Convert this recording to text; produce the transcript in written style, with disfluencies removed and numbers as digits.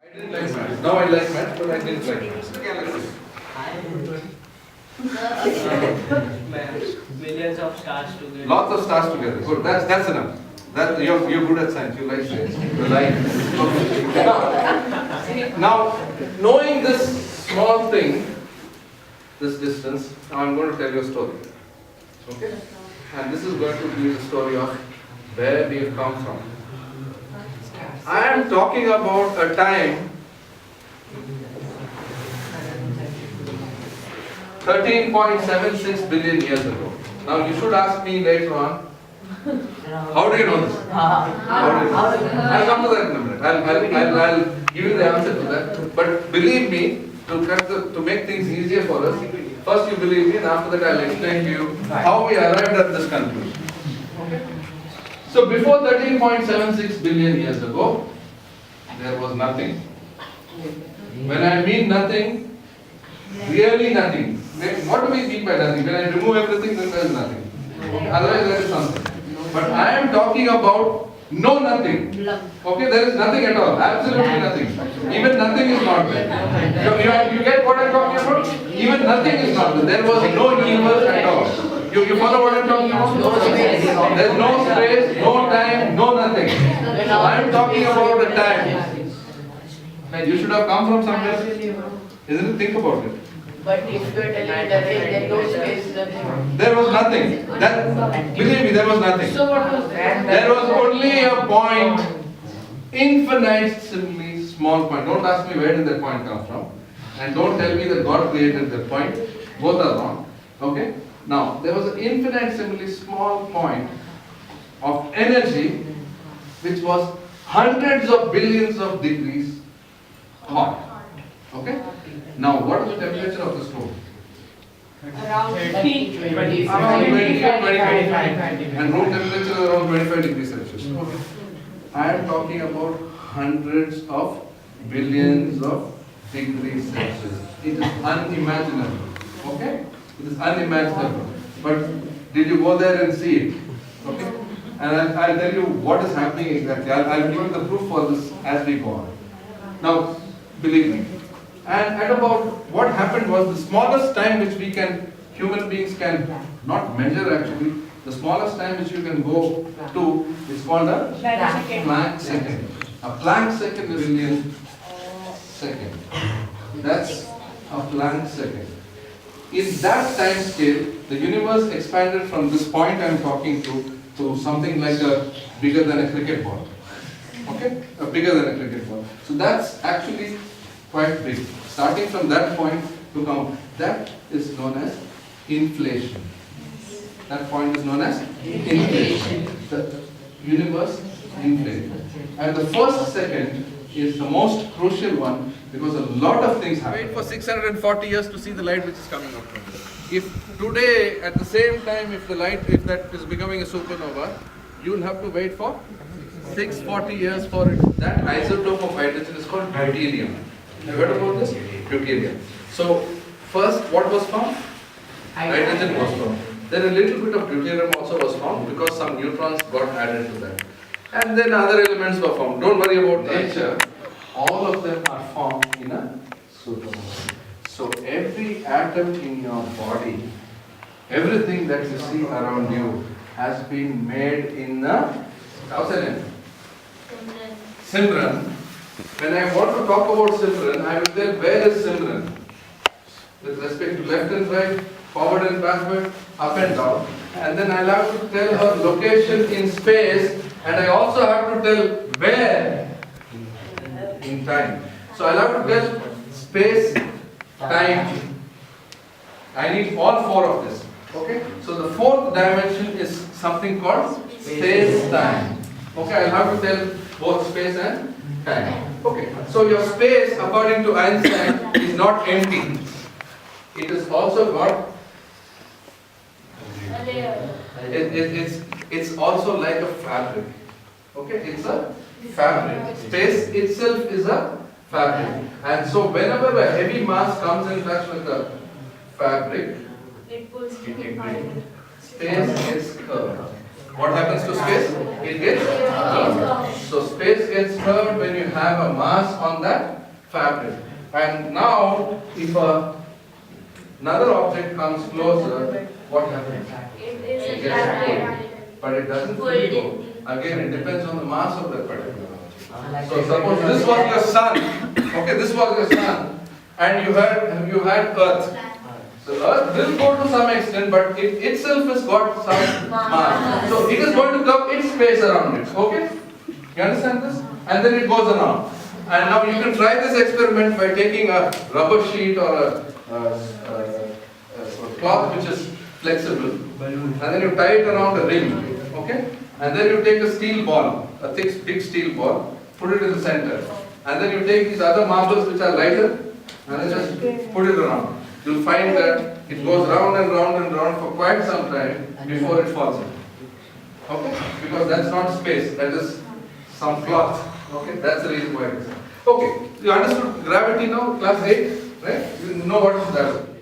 I didn't like maths. Now I like maths, but I didn't like maths. The galaxy. Millions of stars together. Lots of stars together. Good. That's enough. That you're good at science. You like science. You like. Okay. Now, knowing this small thing, this distance, now I'm going to tell you a story. Okay. And this is going to be the story of where we have come from. I am talking about a time 13.76 billion years ago. Now you should ask me later on, how do you know this? How do you know this? I'll come to that in a minute. I'll give you the answer to that. But believe me, to make things easier for us, first you believe me and after that I'll explain to you how we arrived at this conclusion. Okay? So before 13.76 billion years ago, there was nothing. When I mean nothing, really nothing. What do we mean by nothing? When I remove everything, then there is nothing. Okay? Otherwise there is something. But I am talking about no nothing. Okay, there is nothing at all. Absolutely nothing. Even nothing is not there. You get what I am talking about? Even nothing is not there. There was no universe at all. You follow what I am talking about? There is no space, no time, no nothing. So I am talking about the time. Man, you should have come from somewhere. Isn't it? Think about it. But if you are telling that there is no space, nothing. There was nothing. Believe me, there was nothing. So what was that? There was only a point, infinitesimally small point. Don't ask me where did that point come from. And don't tell me that God created that point. Both are wrong. Okay? Now, there was an infinitesimally small point of energy which was hundreds of billions of degrees hot. Okay? Now, what is the temperature of the stove? Around 20, 20, Around 20, 25. 25. And room temperature is around 25 degrees Celsius. Okay. I am talking about hundreds of billions of degrees Celsius. It is unimaginable. Okay? It is unimaginable. But did you go there and see it? Okay? And I'll tell you what is happening exactly. I'll give you the proof for this as we go on. Now, believe me. And at about what happened was the smallest time which human beings can not measure actually, the smallest time which you can go to is called a Planck second. A Planck second is million second. That's a Planck second. In that time scale, the universe expanded from this point I am talking to something like a bigger than a cricket ball. Okay? A bigger than a cricket ball. So that's actually quite big. Starting from that point to come, that is known as inflation. That point is known as inflation. The universe inflated. And the first second is the most crucial one because a lot of things happen. Wait for 640 years to see the light which is coming out from it. If today, at the same time, if that is becoming a supernova, you will have to wait for 640 years for it. That isotope of hydrogen is called deuterium. You heard about this? Deuterium. So, first, what was found? Hydrogen was found. Then a little bit of deuterium also was found because some neutrons got added to that. And then other elements were found. Don't worry about nature. All of them are formed in a supernova. So, every atom in your body, everything that you see around you has been made in a, how's the name? Simran. When I want to talk about Simran, I will tell where is Simran with respect to left and right, forward and backward, up and down. And then I'll have to tell her location in space, and I also have to tell where in time. So I'll have to tell space, time. I need all four of this. Okay? So the fourth dimension is something called space-time. Okay, I'll have to tell both space and time. Okay, so your space, according to Einstein, is not empty. It is also got. It's also like a fabric. Okay, it's a fabric. Space itself is a fabric, and so whenever a heavy mass comes in touch with the fabric, It pulls space gets curved. What happens to space? It gets curved. So space gets curved when you have a mass on that fabric. And now, if another object comes closer, what happens? It gets pulled. But it doesn't fully go. Again, it depends on the mass of that particular object. So suppose this was your sun, okay, this was your sun, and you had Earth. So Earth will go to some extent, but it itself has got some mass. So it is going to curve its space around it, okay? You understand this? And then it goes around. And now you can try this experiment by taking a rubber sheet or a cloth which is flexible, and then you tie it around a ring, okay? And then you take a steel ball, a thick, big steel ball, put it in the center, and then you take these other marbles which are lighter, and then just put it around. You'll find that it goes round and round and round for quite some time before it falls in. Okay? Because that's not space, that is some cloth. Okay? That's the reason why it is. Okay, you understood gravity now, class 8, right? You know what is gravity.